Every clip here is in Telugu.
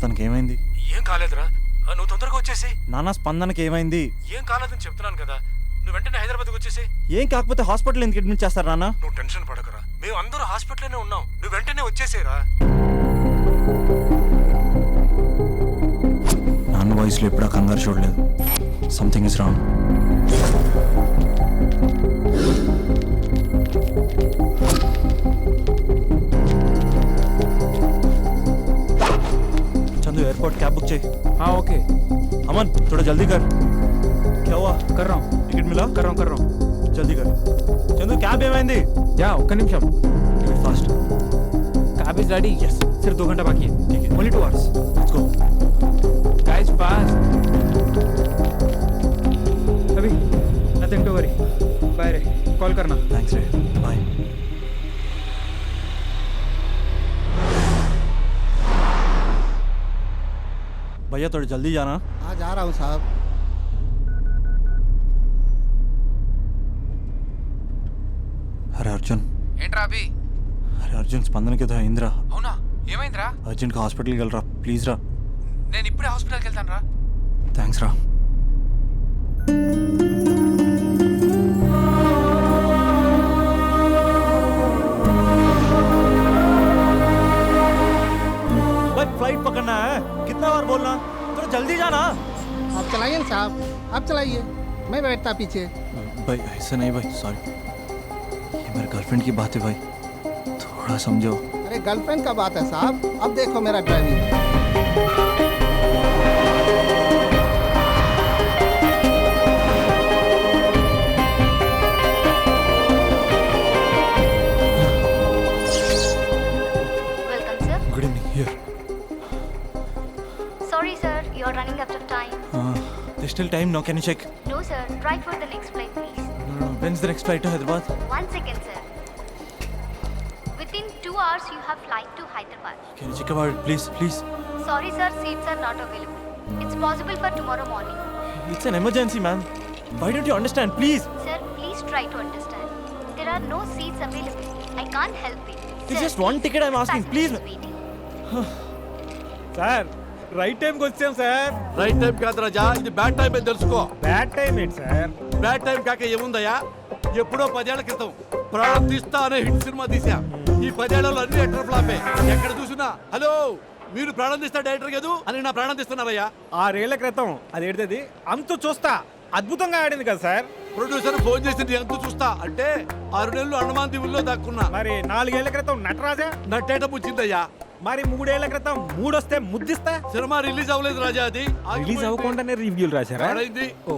తనకి ఏమైంది? ఏం కాలేదురా, నువ్వు తొందరగా వచ్చేసి. నాన్న స్పందనకి ఏమైంది? ఏం కాలేదని చెప్తున్నాను కదా, నువ్వు వెంటనే హైదరాబాద్కి వచ్చేసి. ఏం కాకపోతే హాస్పిటల్ ఎందుకు అడ్మిట్ చేస్తారు నాన్న? నువ్వు టెన్షన్ పడకరా, మేము అందరూ హాస్పిటల్లోనే ఉన్నాం, నువ్వు వెంటనే వచ్చేసేరా. నాన్న వాయిస్లో ఎప్పుడా కంగారు చూడలేదు. Something is wrong. Chandu airport cab book चाहिए. हाँ ओके. अमन थोड़ा जल्दी कर. क्या हुआ? कर रहा हूँ. टिकट मिला? कर रहा हूँ. जल्दी कर. चंदू कैब ఏమైంది? या ఒక్క నిమిషం. Fast. Cab is ready. Yes. सिर्फ 2 घंटा बाकी है. ठीक है. Only 2 hours. Let's go. Guys fast. अभी नथिंग टू वरी. बाय रे. कॉल करना. थैंक्स रे. बाय. भैया थोड़ा जल्दी जाना. हाँ जा रहा हूँ साहब. अरे अर्जुन. ఏంట్రా అభి? अरे अर्जुन स्पंदन के तो इंद्रा. అవునా, ఏమైందిరా? अर्जुन का हॉस्पिटल की रा प्लीज रा. నేను ఇప్పుడే హాస్పిటల్కి వెళ్తాను రా. थैंक्स रा. भाई फ्लाइट पकड़ना है, कितना बार बोलना, थोड़ा जल्दी जाना. आप चलाइए ना साहब, आप चलाइए, मैं बैठता पीछे. भाई ऐसा नहीं भाई, सॉरी. ये मेरे गर्लफ्रेंड की बात है भाई, थोड़ा समझो. अरे गर्लफ्रेंड का बात है साहब, अब देखो मेरा driving. Welcome, sir. Good evening. Here. Sorry, sir. You are running out of time. There's still time now, can you check? No, sir. Try for the next flight, please. No, when's the next flight to Hyderabad? 1 second, sir. Within 2 hours, you have flight to Hyderabad. Can you check about it, please, please? Sorry, sir. Seats are not available. It's possible for tomorrow morning. It's an emergency, man. Why don't you understand, please? Sir, please try to understand. There are no seats available. I can't help it. It's Sir, just one ticket I'm asking, please. passengers waiting. Sir right టైంకి వచ్చాం సార్. రైట్ టైం కాదు రాజా, ఇది బ్యాడ్ టైం అని తెలుసుకో. బ్యాడ్ టైం ఏంటి సార్? బ్యాడ్ టైం కాక ఏముందయ్యా, ఎప్పుడో 10 ఏళ్ల క్రితం ప్రాణం తీస్తా అనే హిట్ సినిమా తీసా. ఈ 10 ఏళ్లలో అన్ని ఎటర్ ఫ్లాపే. ఎక్కడ చూసినా హలో మీరు ప్రాణం తీస్తా డైరెక్టర్ కాదు అని నా ప్రాణం తీస్తున్నారయ్యా. 6 ఏళ్ల క్రితం అది ఏంటది అంతు చూస్తా అద్భుతంగా ఆడింది కదా సార్. ప్రొడ్యూసర్ ఫోన్ చేసి ఎంత చూస్తా అంటే 6 నెలలు అండమాన్ దీవుల్లో దాక్కున్నా. మరి 4 ఏళ్ల క్రితం నటరాజా, నట్టేట ముచ్చిందయ్యా. మరి 3 ఏళ్ల క్రితం మూడొస్తే ముద్దిస్తా. సినిమా రిలీజ్ అవ్వలేదు రాజా, అది రిలీజ్ అవ్వకుండానే రివ్యూలు రాశారా? పాడైంది. ఓ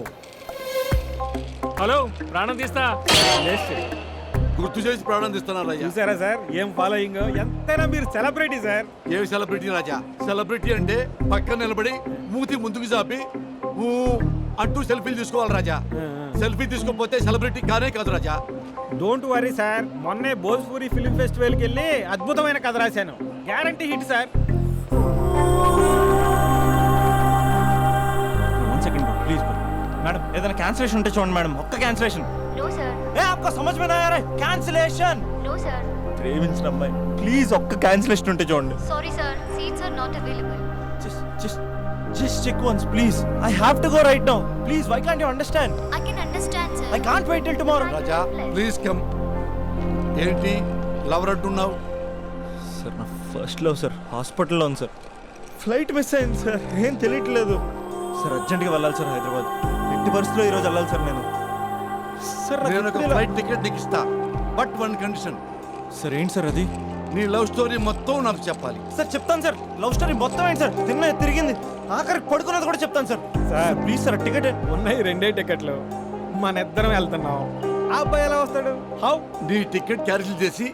హలో ప్రాణం తీస్తా గుర్తు చేసి ప్రాణం తీస్తున్నారయ్యా. చూసారా సార్ ఏం ఫాలోయింగ్? ఎంతైనా మీరు సెలబ్రిటీ సార్. ఏమి సెలబ్రిటీ రాజా? సెలబ్రిటీ అంటే పక్కన నిలబడి మూతి ముందుకు చాపి ఊ అంటూ సెల్ఫీలు తీసుకోవాలి రాజా. సెల్ఫీ తీసుకోకపోతే సెలబ్రిటీ కానే కాదు రాజా. డోంట్ వరీ సార్, మొన్నే భోజ్పూరి ఫిల్మ్ ఫెస్టివల్కి వెళ్ళి అద్భుతమైన కథ రాశాను. Guarantee hit sir. One second, please. Madam ఏదైనా క్యాన్సిలేషన్ ఉంటే చూడండి మేడం, ఒక్క క్యాన్సిలేషన్. No, sir. ఏ आपको समझ में नहीं आ रहा है? कैंसिलेशन. No, sir. ప్రేమించిన అమ్మాయి ప్లీజ్ ఒక్క క్యాన్సిలేషన్ ఉంటే చూడండి. Sorry, sir. Seats are not available. Just check once, please. I have to go right now. Please, why can't you understand? I can understand, sir. I can't wait till tomorrow. Raja please come. ఏంటి లవర్ అంటున్నావు? సార్ నా ఫస్ట్ లవ్ సార్ హాస్పిటల్లో ఉంది సార్. ఫ్లైట్ మిస్ అయింది సార్, ఏం తెలియట్లేదు సార్. అర్జెంట్గా వెళ్ళాలి సార్ హైదరాబాద్. ఎట్టి పరిస్థితుల్లో ఈరోజు వెళ్ళాలి సార్ నేను. సార్ నేను ఒక ఫ్లైట్ టికెట్ నీకు ఇస్తా, బట్ 1 కండిషన్. సార్ ఏంటి సార్ అది? నీ లవ్ స్టోరీ మొత్తం నాకు చెప్పాలి. సార్ చెప్తాను సార్, లవ్ స్టోరీ మొత్తం ఏంటి సార్, తిన్న తిరిగింది ఆఖరికి పడుకున్నది కూడా చెప్తాను sir. Sir please sir ticket. ఉన్నాయి 2 టికెట్లు, మన ఇద్దరం వెళ్తున్నాం. ఆ అబ్బాయి ఎలా వస్తాడు? హౌ? నీ టికెట్ క్యాన్సిల్ చేసి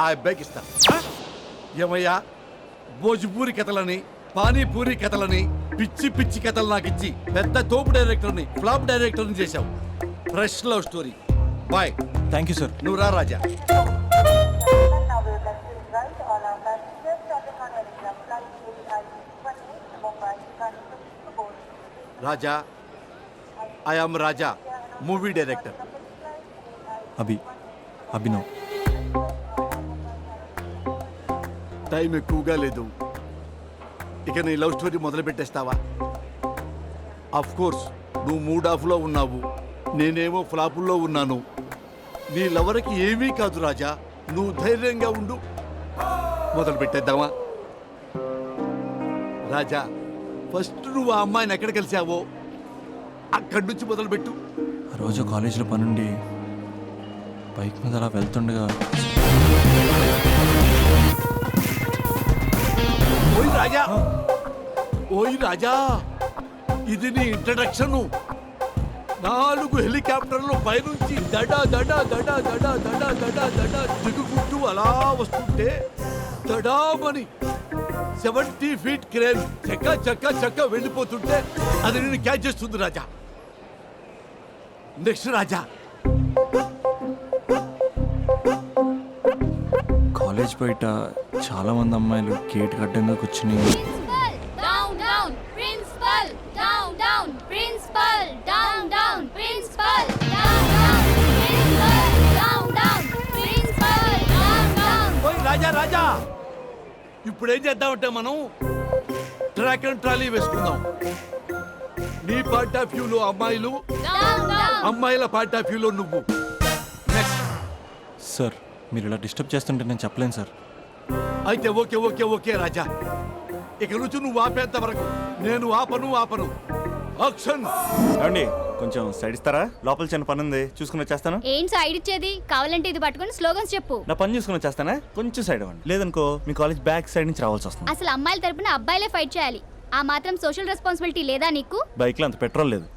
ఆ అబ్బాయికి ఇస్తా. ఏమయ్యా, భోజ్పూరి కథలని పానీపూరి కథలని పిచ్చి పిచ్చి కథలు నాకు ఇచ్చి పెద్ద తోపు డైరెక్టర్ని ఫ్లాప్ డైరెక్టర్ని చేశావు. Fresh love story. Bye. Thank you sir. నువ్వు రా Raja. Raja, I am Raja, movie director. Abhinav. Time ఎక్కువగా లేదు, ఇక నీ లవ్ స్టోరీ మొదలు పెట్టేస్తావా? ఆఫ్ కోర్స్ నువ్వు మూడ్ ఆఫ్లో ఉన్నావు, నేనేమో ఫ్లాపుల్లో ఉన్నాను. నీ లవర్కి ఏమీ కాదు రాజా, నువ్వు ధైర్యంగా ఉండు. మొదలు పెట్టేద్దామా? రాజా, ఫస్ట్ నువ్వు ఆ అమ్మాయిని ఎక్కడ కలిసావో అక్కడి నుంచి మొదలుపెట్టు. ఆ రోజు కాలేజీలో పనుండి బైక్ మీద అలా వెళ్తుండగా ఓయ్ రాజా, ఓయ్ రాజా, ఇది నీ ఇంట్రడక్షను. 4 హెలికాప్టర్లు పైనుంచి దడ దడ దడ దడ దడ దడ దడ దిగుకుంటూ అలా వస్తుంటే దడామని 70 ఫీట్ క్రేన్ చక్క చక్క చక్క వెళ్ళిపోతుంటే అది నేను క్యాచ్ చేస్తుంది రాజా. నెక్స్ట్ రాజా, కాలేజ్ బయట చాలా మంది అమ్మాయిలు గేట్ అడ్డంగా కూర్చుని Down, down, principal. Down, down, principal. Down, down, principal. Down, down, principal. Down, down, principal. Down, down. ఓయ్ రాజా రాజా, ఇప్పుడు ఏం చేద్దామంటే మనం ట్రాక్ అండ్ ట్రాలీ వేసుకుందాం. నీ పార్ట్ ఆఫ్ వ్యూలో అమ్మాయిలు, Down, down. అమ్మాయిల పార్ట్ ఆఫ్ వ్యూలో నువ్వు. నెక్స్ట్. సార్ మీరు ఇలా డిస్టర్బ్ చేస్తుంటే నేను చెప్పలేను సార్. అయితే ఓకే ఓకే ఓకే రాజా, ఇక నుంచి నువ్వు ఆపేంత వరకు నేను ఆపను. యాక్షన్. ఏమండి కొంచెం సైడ్ ఇస్తారా? లోపల చిన్న పని ఉంది, చూసుకుని వచ్చేస్తాను. ఏంటి సైడ్ ఇచ్చేది? కావాలంటే ఇది పట్టుకొని స్లోగన్స్ చెప్పు. నా పని చూసుకుని వచ్చేస్తానా? కొంచెం సైడ్ అవ్వండి, లేదనుకో మీ కాలేజ్ బ్యాక్ సైడ్ నుంచి రావాల్సి వస్తుంది. అసలు అమ్మాయిల తరపున అబ్బాయిలే ఫైట్ చేయాలి. ఆ మాత్రం సోషల్ రెస్పాన్సిబిలిటీ లేదా నీకు? బైక్లో అంత పెట్రోల్ లేదు.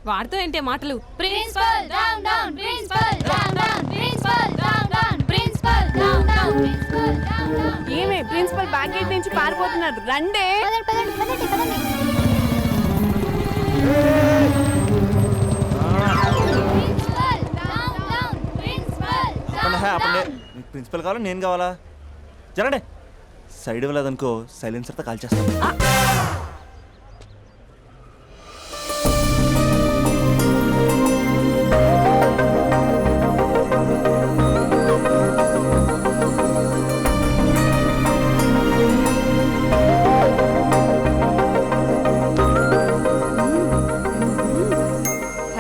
వాడుతూ ఏంటే మాటలు? Principal down down, principal down down, principal down down, principal down down, principal down down. ఏమే ప్రిన్సిపల్ బ్యాక్ గేట్ నుంచి పారిపోతున్నారు, రండే. పదండి పదండి పదండి పదండి. Principal down down, principal down ఆపండి. డౌన్. మీకు ప్రిన్సిపల్ కావాలా నేను కావాలా? జరండి. సైడ్ ఇవ్వలేదనుకో సైలెన్సర్తో కాల్ చేస్తాను.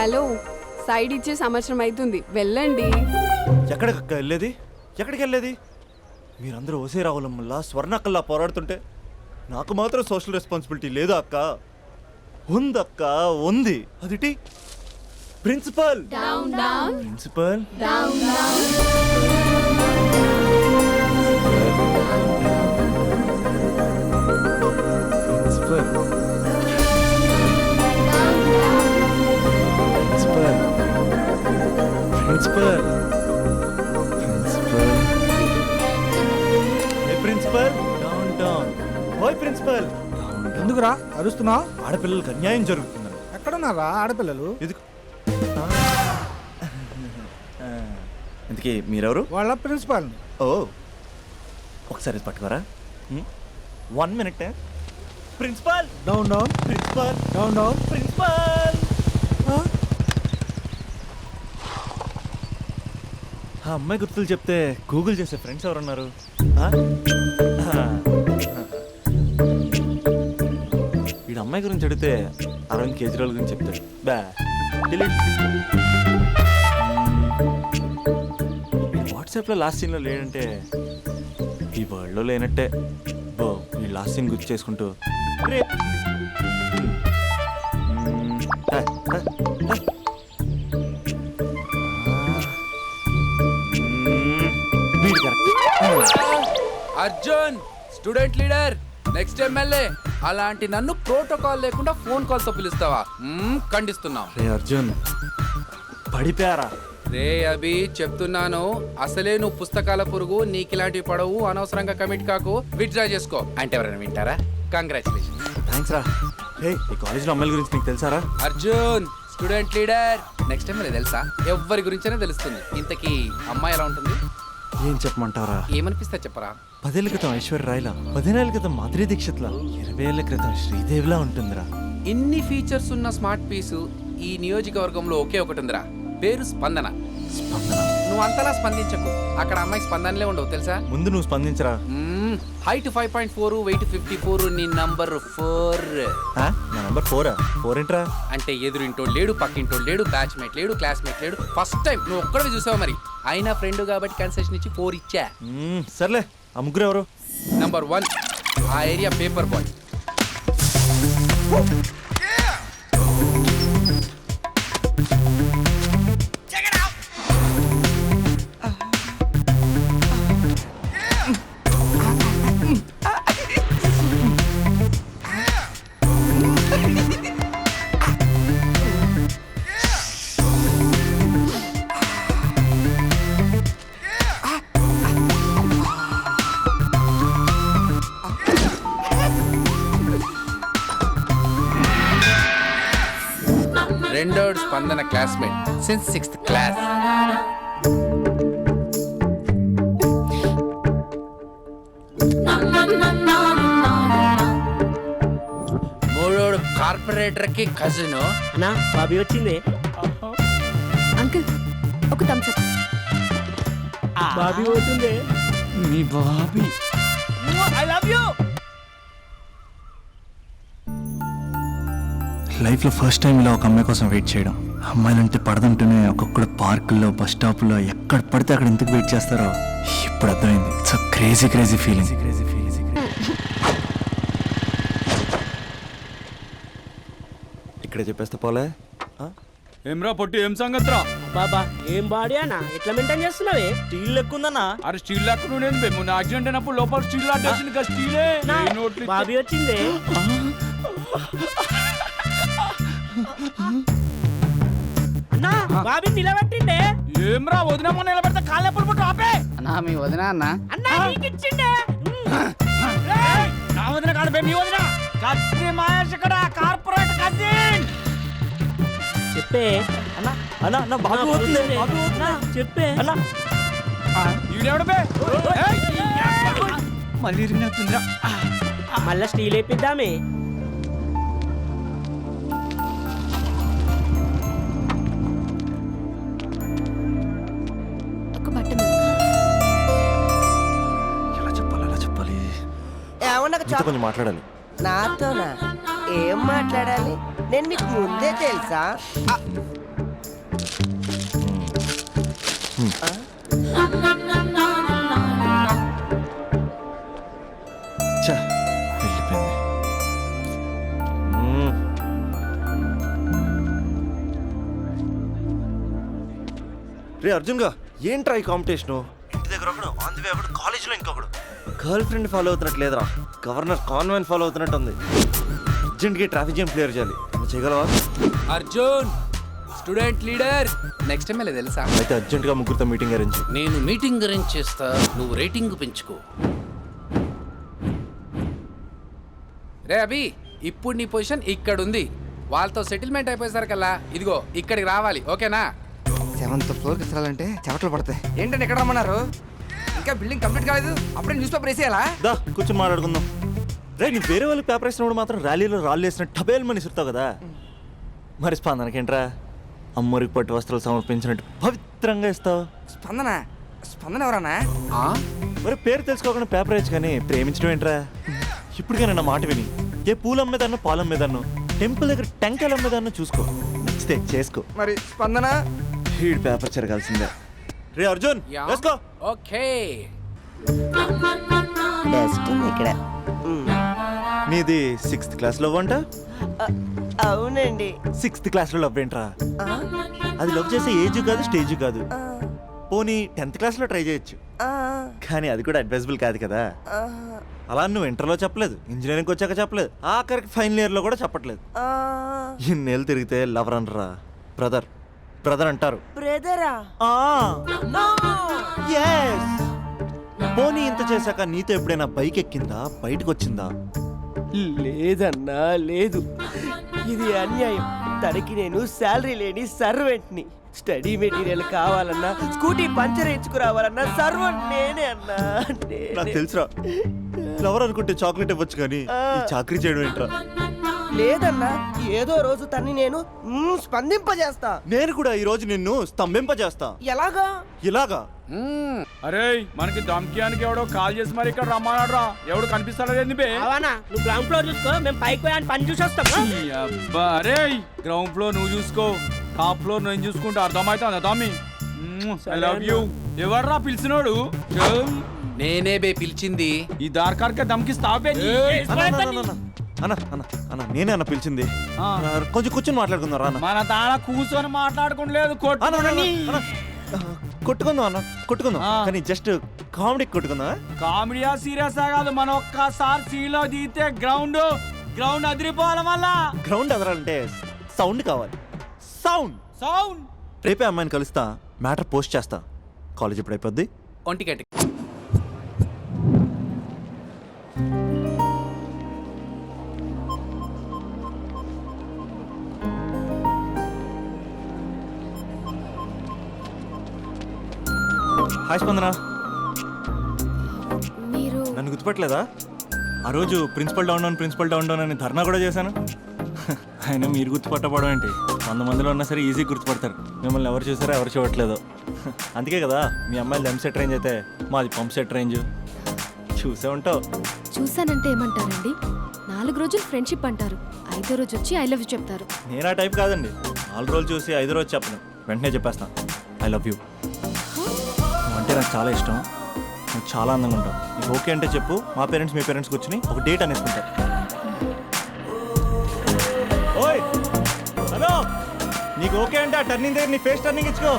హలో, సైడ్ ఇచ్చే సంవత్సరం అవుతుంది, వెళ్ళండి. ఎక్కడికి వెళ్ళేది? ఎక్కడికి వెళ్ళేది? మీరందరూ ఓసే రావులమ్మల్లా స్వర్ణక్కల్లా పోరాడుతుంటే నాకు మాత్రం సోషల్ రెస్పాన్సిబిలిటీ లేదు అక్క. ఉందక్క, ఉంది. అదిటి principal down down principal down down. Principal principal principal ఏ ప్రిన్సిపల్ డౌన్ డౌన్. ఓయ్ ప్రిన్సిపల్ ఎందుకురా అరుస్తున్నావు? ఆడపిల్లలకు అన్యాయం జరుగుతుందని. ఎక్కడున్నారా ఆడపిల్లలు? ఇది ఇంతకీ మీరెవరు? వాళ్ళ ప్రిన్సిపాల్. ఓ ఒకసారి ఇది పట్టుకోరా. 1 minute. Principal down down, principal down down. Principal. ఆ అమ్మాయి గుర్తులు చెప్తే గూగుల్ చేసే ఫ్రెండ్స్ ఎవరున్నారు? వీడు అమ్మాయి గురించి అడిగితే అరవింద్ కేజ్రీవాల్ గురించి చెప్తాడు. బా డిలీట్. వాట్సాప్లో లాస్ట్ సీన్లో లేడంటే ఈ వరల్డ్లో లేనట్టే. బో ఈ లాస్ట్ సీన్ గుర్తు చేసుకుంటూ రేప్. వీడు correct. Arjun student leader, next MLA. అలాంటి నన్ను ప్రోటోకాల్ లేకుండా ఫోన్ కాల్ తో పిలుస్తావా? ఖండిస్తున్నాం. రే అర్జున్ పడిపోయారా? రే అభి, చెప్తున్నాను, అసలే నువ్వు పుస్తకాల పురుగు, నీకు ఇలాంటివి పడవు, అనవసరంగా కమిట్ కాకు, విత్డ్రా చేసుకో. అంటే ఎవరైనా వింటారా? కంగ్రాచులేషన్. థ్యాంక్స్ రా. రే ఈ కాలేజ్లో అమ్మాయిల గురించి నీకు తెలుసారా? Arjun student leader, next MLA తెలుసా? ఎవరి గురించైనా తెలుస్తుంది. ఇంతకీ అమ్మాయి ఎలా ఉంటుంది? ఏం చెప్పమంటారా? ఏమనిపిస్తా చెప్పరా? 10 ఏళ్ల క్రితం ఐశ్వర్య రాయ్లా, 15 ఏళ్ల క్రితం మాధురి దీక్షిత్లా, 20 ఏళ్ల క్రితం శ్రీదేవిలా ఉంటుందిరా. ఇన్ని ఫీచర్స్ ఉన్న స్మార్ట్ పీసు ఈ నియోజకవర్గంలో ఒకే ఒకటి ఉందిరా, పేరు స్పందన. స్పందన. నువ్వు అంతలా స్పందించకు, అక్కడ అమ్మాయి స్పందనలే ఉండవు తెలుసా? ముందు నువ్వు స్పందించరా. హైట్ 5.4, వెయిట్ 54, నీ నంబర్ 4. నా నంబర్ 4 ఏంట్రా? అంటే ఎదురింటోడు లేడు, పక్కింటోడు లేడు, బ్యాచ్మేట్ లేడు, క్లాస్మేట్ లేడు. ఫస్ట్ టైం నువ్వు ఒక్కడే చూసావు మరి. అయినా ఫ్రెండ్ కాబట్టి కన్సెషన్ ఇచ్చి 4 ఇచ్చా. సర్లే, ఆ ముగ్గురు ఎవరు? నంబర్ 1 ఆ ఏరియా పేపర్ బాయ్. రెండోడు Spandana classmate since 6th class. మూడోడు కార్పొరేటర్ కి కజిన్. నా బాబీ వచ్చింది. అంకుల్ ఒక థమ్స్ అప్. బాబీ పోతుంది. మీ బాబీ. I love you. లైఫ్లో ఫస్ట్ టైం ఇలా ఒక అమ్మాయి కోసం వెయిట్ చేయడం. అమ్మాయిలంటే పడదంటూనే ఒక్కొక్కడు పార్కుల్లో, బస్ స్టాప్లో ఎక్కడ పడితే అక్కడ ఎందుకు వెయిట్ చేస్తారో ఇప్పుడు అర్థమైంది. It's crazy crazy feeling. ఇక్కడే చెప్పేస్తా పోలే. ఏమ్రా పొట్టి, ఏం సంగతిరా? బాబా ఏం బాడీ అన్న, ఎట్లా మెయింటైన్ చేస్తున్నావే? స్టీల్ లెక్కుందన్నా. అరే స్టీల్ లాక్ నువ్వు మొన్న యాక్సిడెంట్ అయినప్పుడు లోపల స్టీల్ లాక్ వేసింది కదా, స్టీలే. బాబీ వచ్చింది. అన్నా బాబీ నిలబెట్టిండే. ఏమ్రా వదిన మొన్న నిలబెడితే కాళ్ళు ఎప్పుడు పుట్టు ఆపే. అన్నా మీ వదిన అన్న. అన్నా నీకు ఇచ్చిండే. నా వదిన కాదు బే, మీ వదిన. కత్తి మహేష్ ఇక్కడ కార్పొరేట్ కజిన్. చెప్పే అన్నా అన్నా నా బాబు పోతుంది. చెప్పే అన్నా ఈడెవడు బే? మళ్ళీ ఇరిగినట్టుందిరా. మళ్ళా స్టీల్ వేపిద్దామే. ఒక బట్టన్. ఎలా చెప్పాలి? నీతో కొంచెం మాట్లాడాలి. నాతోనా? ఏం మాట్లాడాలి? నేను మీకు ముందే తెలుసా? ఛా, వెళ్ళిపోయింది. రే అర్జున్ గా, ఏంట్రా ఈ కాంపిటీషను? ఇంటి దగ్గర ఒకడు, ఆన్ ది వే ఒకడు, కాలేజీలో ఇంకొకడు. గర్ల్ ఫ్రెండ్ ఫాలో అవుతున్నట్టు లేదురా, గవర్నర్ కాన్వెంట్ ఫాలో అవుతున్నట్టు ఉంది. అర్జెంట్గా ట్రాఫిక్ జామ్ క్లియర్ చేయాలి. నువ్వు చేయగలవా? Arjun student leader. Next time వెళ్ళే తెలుసా? అయితే అర్జెంట్గా ముగ్గురితో మీటింగ్ అరేంజ్. నేను మీటింగ్ అరేంజ్ చేస్తా, నువ్వు రేటింగ్ పెంచుకో. రే అభి, ఇప్పుడు నీ పొజిషన్ ఇక్కడ ఉంది. వాళ్ళతో సెటిల్మెంట్ అయిపోయేసరికల్లా ఇదిగో ఇక్కడికి రావాలి, ఓకేనా? 7th ఫ్లోర్కి ఎత్తాలంటే చెమటలు పడతాయి. ఏంటంటే ఎక్కడ రమ్మన్నారు? ఇంకా బిల్డింగ్ కంప్లీట్ కాలేదు, అప్పుడే న్యూస్ పేపర్ వేసేయాలా? దా కూర్చొని మాట్లాడుకుందాం. రే, నువ్వు వేరే వాళ్ళకి పేపర్ వేసినప్పుడు మాత్రం ర్యాలీలో రాళ్ళు వేసిన టబేల్ మని ఇస్తావు కదా. మరి స్పందనకేంట్రా అమ్మరికి పట్టు వస్త్రాలు సమర్పించినట్టు పవిత్రంగా ఇస్తావు? స్పందన ఎవరన్నా? మరి పేరు తెలుసుకోకుండా పేపర్ వేయచ్చు కానీ ప్రేమించడం ఏంట్రా? ఇప్పటికైనా నా మాట విని ఏ పూలు అమ్మేదాన్నో పాలు అమ్మేదాన్నో టెంపుల్ దగ్గర టెంకాయలు అమ్మేదాన్నో చూసుకో, నచ్చితే చేసుకో. మరి స్పందన హీడ్ పేపర్ చెరగాల్సిందే. రే అర్జున్ వేసుకో. ఓకే. ఇక్కడ నీది 6th క్లాస్ లవ్ అంట? అవునండి. 6th క్లాస్ లో లవ్ ఏంట్రా? అది లవ్ చేసే ఏజ్ కాదు, స్టేజ్ కాదు. పోనీ 10th క్లాస్ లో ట్రై చేయొచ్చు, కానీ అది కూడా అడ్వైజబుల్ కాదు కదా. అలా నువ్వు ఇంటర్లో చెప్పలేదు, ఇంజనీరింగ్ వచ్చాక చెప్పలేదు, ఆఖరికి ఫైనల్ ఇయర్ లో కూడా చెప్పట్లేదు. ఇన్నేళ్ళు తిరిగితే లవర్ అనరా, బ్రదర్ బ్రదర్ అంటారు. బ్రదరా? పోనీ ఇంత చేశాక నీతో ఎప్పుడైనా బైక్ ఎక్కిందా, బయటకు వచ్చిందా? లేదన్నా లేదు, ఇది అన్యాయం. తనకి నేను శాలరీ లేని సర్వెంట్ని. స్టడీ మెటీరియల్ కావాలన్నా, స్కూటీ పంచర్ వేయించుకురావాలన్నా సర్వెంట్ నేనే అన్నా. నాకు తెలుసురా, ఫ్లవర్ అనుకుంటే చాక్లెట్ ఇవ్వచ్చు కానీ ఈ చాకరీ చేయడం ఏంట్రా? లేదన్నా ఏదో రోజు తన్ని నేను స్పందింపజేస్తా. నేను కూడా ఈ రోజు నిన్ను స్తంభింపజేస్తా. ఎలాగా? ఇలాగా? అరే మనకి దమ్కియానికి ఎవడో కాల్ చేసి మరి ఇక్కడ రమ్మన్నాడు. ఎవడు కనిపిస్తాడో ఏంది బే? అవనా నువ్వు గ్రౌండ్ ఫ్లోర్ చూసుకో, మేము పైకి పోయి పని చూసి వస్తాం. అబ్బా అరే గ్రౌండ్ ఫ్లోర్ నువ్వు చూసుకో, టాప్ ఫ్లోర్ నేను చూసుకుంటే అర్థమవుతుంది తమ్మి. I love you. ఎవర్రా పిలిచినోడు? నేనే బే పిలిచింది. ఈ దార్కార్కే దమ్కిస్తావే. అన్న నేనే అన్న పిలిచింది. కొంచెం కూర్చొని మాట్లాడుకుందాం రా అన్న. మన తాళ కూర్చొని మాట్లాడుకోలేదు, కొట్టుకుందాం అన్న, కొట్టుకుందాం. కానీ జస్ట్ కామెడీ కొట్టుకుందాం. కామెడీయా సీరియస్ కాదు, మనం ఒక్కసారి సీలో దిగితే గ్రౌండ్ అదిరిపోవాలి. మళ్ళా గ్రౌండ్ ఎదరాలంటే సౌండ్ కావాలి. Sound sound. రేపే అమ్మాయిని కలుస్తా, మ్యాటర్ పోస్ట్ చేస్తా. కాలేజ్ ఎప్పుడు అయిపోద్ది? ఒంటిగంట. హాయ్ స్పందన. మీరు నన్ను గుర్తుపట్టలేదా? ఆ రోజు ప్రిన్సిపల్ డౌన్ డౌన్ అని ధర్నా కూడా చేశాను. అయినా మీరు గుర్తుపట్టపడం ఏంటి? 100 మందిలో ఉన్నా సరే ఈజీ గుర్తుపడతారు. మిమ్మల్ని ఎవరు చూసారో ఎవరు చూడట్లేదు. అందుకే కదా మీ అమ్మాయిలు ఎం సెట్ రేంజ్ అయితే మాది పంప్ సెట్ రేంజ్. చూసే ఉంటావు. చూసానంటే ఏమంటారండి? 4 రోజులు ఫ్రెండ్షిప్ అంటారు, 5వ రోజు వచ్చి ఐ లవ్ యూ చెప్తారు. నేను ఆ టైప్ కాదండి. 4 రోజులు చూసి 5వ రోజు చెప్పను, వెంటనే చెప్పేస్తాను ఐ లవ్ యూ. అంటే నాకు చాలా ఇష్టం, నువ్వు చాలా అందంగా ఉంటావు. నీకు ఓకే అంటే చెప్పు, మా పేరెంట్స్ మీ పేరెంట్స్ కూర్చుని ఒక డేట్ అనేసుకుంటారు. ఓయ్ హలో, నీకు ఓకే అంటే ఆ టర్నింగ్ దగ్గర నీ ఫేస్ టర్నింగ్ ఇచ్చుకో.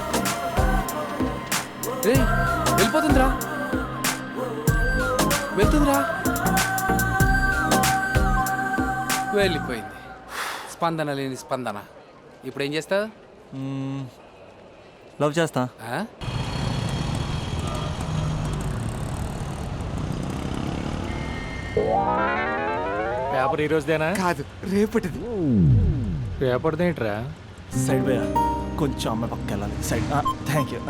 వెళ్ళిపోతుందిరా, వెళ్తుందిరా, వెళ్ళిపోయింది. స్పందన లేని స్పందన. ఇప్పుడు ఏం చేస్తావు? లవ్ చేస్తా. పేపర్ ఈ రోజుదేనా? కాదు, రేపటిది. పేపర్ ఏంట్రా? సైడ్ పోయా, కొంచెం అమ్మాయి పక్క వెళ్ళాలి. సైడ్. Thank you.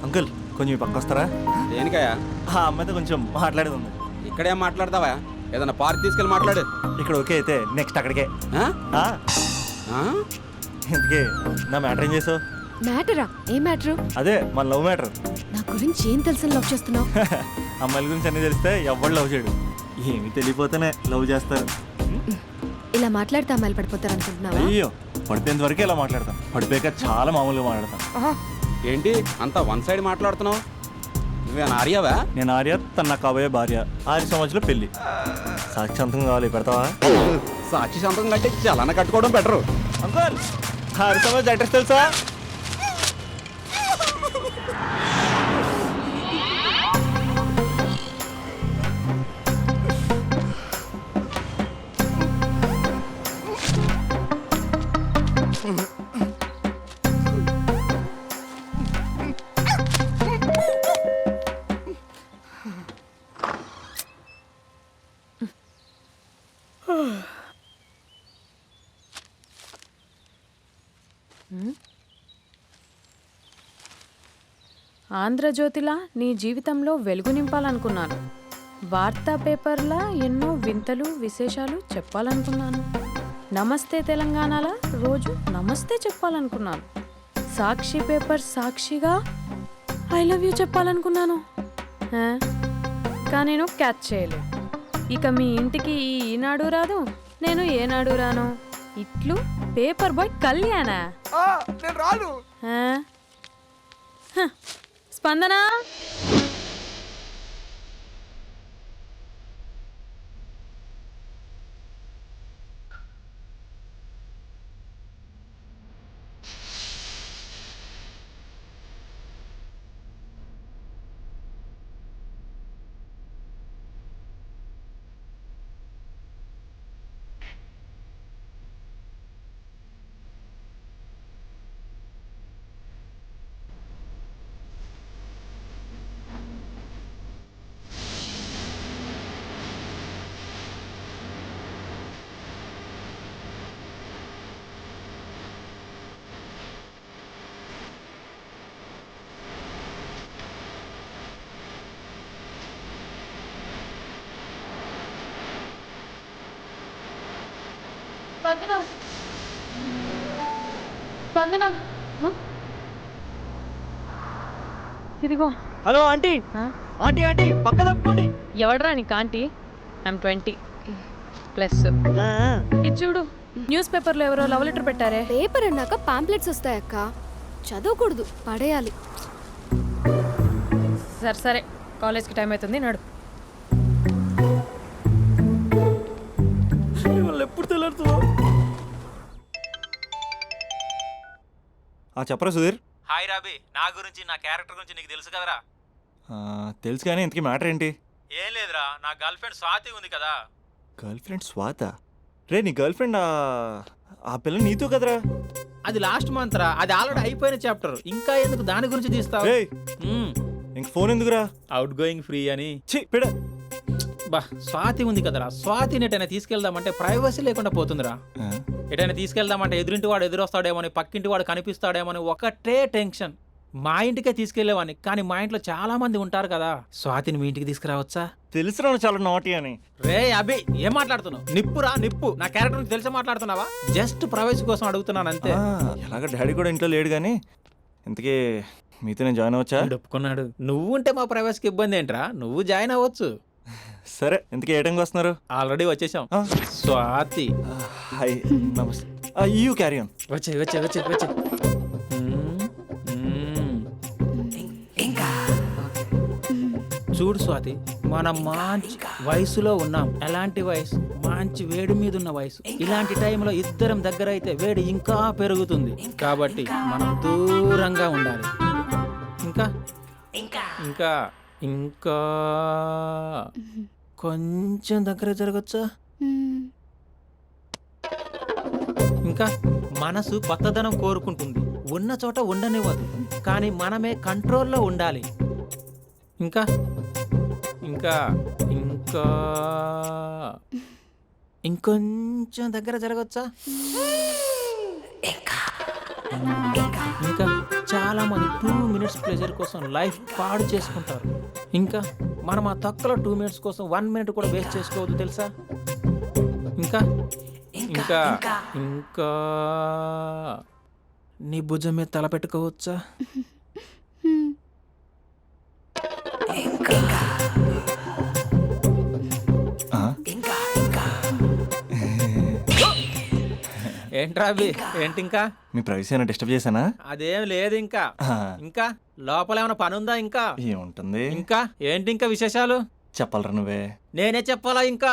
అంకుల్ కొంచెం ఈ పక్క వస్తారా? దేనికయ్యా? ఆ అమ్మాయితో కొంచెం మాట్లాడేది ఉంది. ఇక్కడేం మాట్లాడతావా? ఏదన్నా పార్క్ తీసుకెళ్ళి మాట్లాడు. ఇక్కడ ఓకే అయితే నెక్స్ట్ అక్కడికే. ఎందుకే నా మ్యాటర్ ఏం చేసావు? మ్యాటరా? ఏ మ్యాటరు? అదే మన లవ్ మ్యాటర్. నా గురించి ఏం తెలుసని లవ్ చేస్తున్నావు? అమ్మాయిల గురించి అన్నీ తెలిస్తే ఎవడు లవ్ చేయడు. ఏమి తెలియపోతేనే లవ్ చేస్తారు. ఇలా మాట్లాడితే అమ్మాయిలు పడిపోతారు అనుకుంటున్నావా? అయ్యో, పడిపోయేంత వరకే ఇలా మాట్లాడతాం, పడిపోయాక చాలా మామూలుగా మాట్లాడతాం. ఏంటి అంతా వన్ సైడ్ మాట్లాడుతున్నావు? నువ్వేనా ఆర్యవా? నేను ఆర్య, తన నాకు కాబోయే భార్య. 6 సంవత్సరాలు పెళ్లి. సాక్షాంతం కావాలి, పెడతావా? సాక్షి సంతకం కంటే చలన కట్టుకోవడం బెటరు. అంకుల్ 6 సంవత్సరాలు అడ్రస్ తెలుసా? ఆంధ్రజ్యోతిలా నీ జీవితంలో వెలుగు నింపాలనుకున్నాను. వార్తా పేపర్లా ఎన్నో వింతలు విశేషాలు చెప్పాలనుకున్నాను. నమస్తే తెలంగాణలా రోజు నమస్తే చెప్పాలనుకున్నాను. సాక్షి పేపర్ సాక్షిగా ఐ లవ్ యూ చెప్పాలనుకున్నాను. కానీ నేను క్యాచ్ చేయలేదు. ఇక మీ ఇంటికి ఈనాడు రాదు, నేను ఏనాడు రాను. ఇట్లు పేపర్ బాయ్ కళ్యాణా? నేను రాను. స్పందన, ఇదిగో హలో ఆంటీ ఆంటీ ఆంటీ పక్క తప్పండి. ఎవడరా నీకు ఆంటీ? I'm 20 plus. ఇది చూడు, న్యూస్ పేపర్లో ఎవరో లవ్ లెటర్ పెట్టారే. పేపర్ అన్నాక పాంప్లెట్స్ వస్తాయక్క, చదవకూడదు, పడేయాలి. సరే సరే, కాలేజ్కి టైం అవుతుంది, నడు. ఎప్పుడు తెల్లారుతుందో. చెప్పరా సుధీర్? హాయ్ రాబీ, నా గురించి నా క్యారెక్టర్ గురించి నీకు తెలుసు కదరా? తెలుసు కానీ ఇంతకీ మ్యాటర్ ఏంటి? ఏం లేదురా, నా గర్ల్ ఫ్రెండ్ స్వాతి ఉంది కదా. గర్ల్ ఫ్రెండ్ స్వాత? రే నీ గర్ల్ ఫ్రెండ్ ఆ పిల్ల నీతో కదరా? అది లాస్ట్ మంత్ రా, అది ఆల్రెడీ అయిపోయిన చాప్టర్. ఇంకా ఎందుకు దాని గురించి తీస్తావు? రేయ్, ఇంక ఫోన్ ఎందుకురా? అవుట్ గోయింగ్ ఫ్రీ అని. ఛీ పిడ. బా, స్వాతి ఉంది కదరా, స్వాతిని ఎటైనా తీసుకెళ్దామంటే ప్రైవసీ లేకుండా పోతుందిరా. ఎటైనా తీసుకెళ్దామంటే ఎదురింటి వాడు ఎదురొస్తాడేమోని, పక్కింటి వాడు కనిపిస్తాడేమోని ఒకటే టెన్షన్. మా ఇంటికే తీసుకెళ్లేవాడిని, కానీ మా ఇంట్లో చాలా మంది ఉంటారు కదా. స్వాతిని మీ ఇంటికి తీసుకురావచ్చా? తెలుసురా చాలా నాటి అని. రే అభి, ఏం మాట్లాడుతున్నావు? నిప్పురా నిప్పు. నా క్యారెక్టర్ నుంచి తెలిసి మాట్లాడుతున్నావా? జస్ట్ ప్రైవసీ కోసం అడుగుతున్నాను అంతే. ఎలాగ డాడీ కూడా ఇంట్లో లేడు కానీ ఇంతకీ మీతో నేను జాయిన్ అవ్వచ్చా? ఒప్పుకున్నాడు. నువ్వు ఉంటే మా ప్రైవసీకి ఇబ్బంది ఏంట్రా, నువ్వు జాయిన్ అవ్వచ్చు. సరే, ఇంతకీ ఏ టైంకి వస్తున్నారు? ఆల్రెడీ వచ్చేసాం. స్వాతి హాయ్, నమస్తే. You carry on. వచ్చే వచ్చే వచ్చే వచ్చే. చూడు స్వాతి, మనం మంచి వయసులో ఉన్నాం. ఎలాంటి వయసు? మంచి వేడి మీద ఉన్న వయసు. ఇలాంటి టైంలో ఇద్దరం దగ్గర అయితే వేడి ఇంకా పెరుగుతుంది. కాబట్టి మనం దూరంగా ఉండాలి. ఇంకా ఇంకా ఇంకా కొంచెం దగ్గర జరగచ్చా? ఇంకా మనసు కొత్తదనం కోరుకుంటుంది, ఉన్న చోట ఉండనివ్వదు, కానీ మనమే కంట్రోల్లో ఉండాలి. ఇంకా ఇంకా ఇంకా ఇంకొంచెం దగ్గర జరగచ్చా? ఇంకా చాలా మంది 2 minutes ప్లెజర్ కోసం లైఫ్ పాడు చేసుకుంటారు. ఇంకా మనం ఆ తక్కువ 2 minutes కోసం 1 minute కూడా వేస్ట్ చేసుకోవద్దు, తెలుసా? ఇంకా ఇంకా ఇంకా నీ భుజం మీద తల పెట్టుకోవచ్చా? ఏంట్రా అవి? ఏంటి ఇంకా? మీ ప్రైవసీ ఏమైనా డిస్టర్బ్ చేశానా? అదేం లేదు. ఇంకా ఇంకా లోపల ఏమైనా పని ఉందా? ఇంకా ఏముంటుంది? ఇంకా ఏంటి ఇంకా విశేషాలు? చెప్పాలరా నువ్వే. నేనే చెప్పాలా? ఇంకా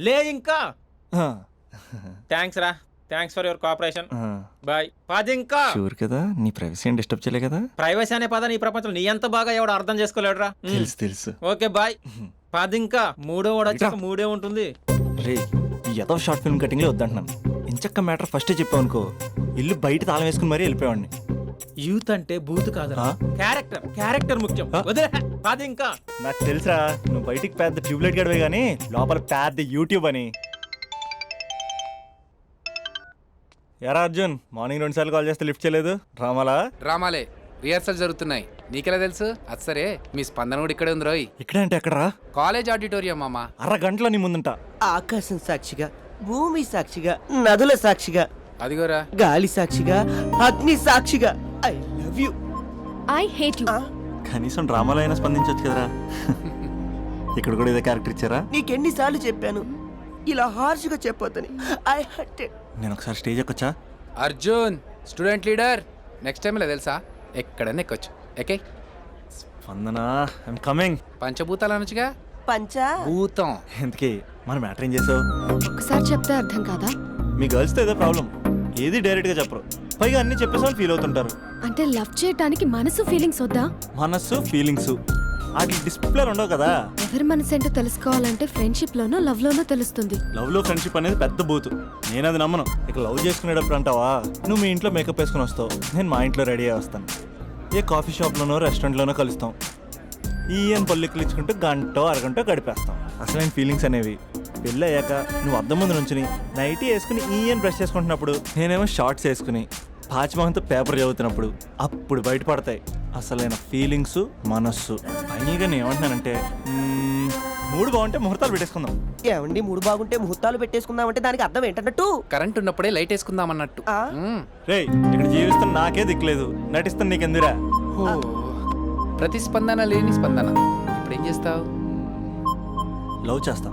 లే. ఇంకా థ్యాంక్స్ రా, thanks for your cooperation. Bye. పది. ఇంకా షూర్ కదా, నీ ప్రైవసీ ఏం డిస్టర్బ్ చేయలే కదా? ప్రైవసీ అనే పద నీ ప్రపంచంలో నీ ఎంత బాగా ఎవడు అర్థం చేసుకోలేడురా. తెలుసు తెలుసు. Okay bye. పది. ఇంకా మూడో వాడు వచ్చాక మూడే ఉంటుంది. రే, ఈ ఎదో షార్ట్ ఫిల్మ్ కటింగ్లో వద్దంటున్నాను. ఇంచక్క మ్యాటర్ ఫస్టే చెప్పావు అనుకో, ఇల్లు బయట తాళం వేసుకుని మరీ వెళ్ళిపోయాడిని. యూత్ అంటే బూత్ కాదు, క్యారెక్టర్. క్యారెక్టర్ ముఖ్యం. వదిలే. పది. ఇంకా నాకు తెలుసా, నువ్వు బయటికి పెద్ద ట్యూబ్లైట్ గడవే కానీ లోపల పెద్ద యూట్యూబ్ అని. ఎరా అర్జున్, మార్నింగ్ 2 సార్లు కాల్ చేస్తే లిఫ్ట్ చేయలేదు. డ్రామాలే రిహార్సల్ జరుగుతున్నాయి, నీకెలా తెలుసు? అది సరే, మీ స్పందన కూడా ఇక్కడే ఉంది రోయ్. ఇక్కడ అంటే ఎక్కడరా? కాలేజ్ ఆడిటోరియం మామ. అరగంటలో నీ ముందుంటా. ఆకాశం సాక్షిగా, భూమి సాక్షిగా, నదుల సాక్షిగా, అదిగోరా గాలి సాక్షిగా, అగ్ని సాక్షిగా, I love you. I hate you. కనీసం డ్రామాలో అయినా స్పందించవచ్చు కదరా. ఇక్కడ కూడా ఇదే క్యారెక్టర్ ఇచ్చారా? నీకెన్నిసార్లు చెప్పాను ఇలా హార్ష్గా చెప్పొద్దని. I hurted. నేను ఒకసారి స్టేజ్ ఎక్కొచ్చా? Arjun student leader. Next time ఇలా తెలుసా, ఎక్కడన్నా ఎక్కొచ్చు. Okay Spandana, I'm coming. పంచభూతాలు అనొచ్చుగా. భూతం. ఎందుకే మన మ్యాటర్ ఏం చేసావు? ఒకసారి చెప్తే అర్థం కాదా? మీ గర్ల్స్తో ఏదో ప్రాబ్లం, ఏది డైరెక్ట్గా చెప్పరు, పైగా అన్ని చెప్పేసి ఫీల్ అవుతుంటారు. అంటే లవ్ చేయడానికి మనసు ఫీలింగ్స్ వద్దా? మనస్సు ఫీలింగ్స్ అది డిస్ప్లే ఉండవు కదా. ఎవరి మనసు ఏంటో తెలుసుకోవాలంటే ఫ్రెండ్షిప్ లోనో లవ్ లోనో తెలుస్తుంది. లవ్ లో ఫ్రెండ్షిప్ అనేది పెద్ద బూతు, నేను అది నమ్మను. ఇక లవ్ చేసుకునేటప్పుడు అంటావా, నువ్వు మీ ఇంట్లో మేకప్ వేసుకుని వస్తావు, నేను మా ఇంట్లో రెడీ అయ్యి వస్తాను. ఏ కాఫీ షాప్లోనో రెస్టారెంట్లోనో కలుస్తాం. ఈయన పల్లెక్కులు ఇచ్చుకుంటూ గంటో అరగంటో గడిపేస్తాం. అసలైన ఫీలింగ్స్ అనేవి పెళ్ళి అయ్యాక నువ్వు అద్దం ముందు నుంచుని నైటీ వేసుకుని ఈయన బ్రష్ చేసుకుంటున్నప్పుడు, నేనేమో షార్ట్స్ వేసుకుని పాచిమహంతో పేపర్ చదువుతున్నప్పుడు అప్పుడు బయటపడతాయి అసలైన ఫీలింగ్స్ మనస్సు అయినగా నేను ఏమంటున్నానంటే మూడు బాగుంటే ముహూర్తాలు పెట్టేసుకుందాం. ఏమండి మూడు బాగుంటే ముహూర్తాలు పెట్టేసుకుందామంటే దానికి అర్థం ఏంటన్నట్టు? కరెంట్ ఉన్నప్పుడే లైట్ వేసుకుందాం అన్నట్టు. రేయ్ ఇక్కడ జీవిస్తున్న నాకే దిక్కులేదు, నటిస్తున్న నీకెందురా? ప్రతిస్పందన లేని స్పందన. ఇప్పుడు ఏం చేస్తావు? లవ్ చేస్తా.